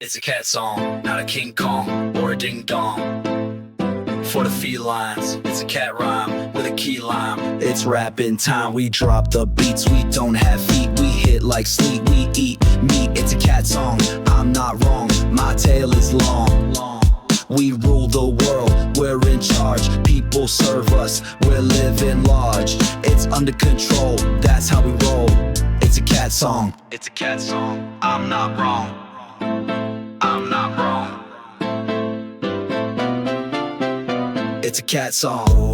It's a cat song, not a King Kong or a ding dong. For the felines, it's a cat rhyme with a key lime. It's rapping time, we drop the beats. We don't have feet, we hit like sleep. We eat meat, it's a cat song, I'm not wrong. My tail is long. We rule the world, we're in charge. People serve us, we're living large. It's under control, that's how we roll. It's a cat song, it's a cat song, I'm not wrong. I'm not wrong. It's a cat song.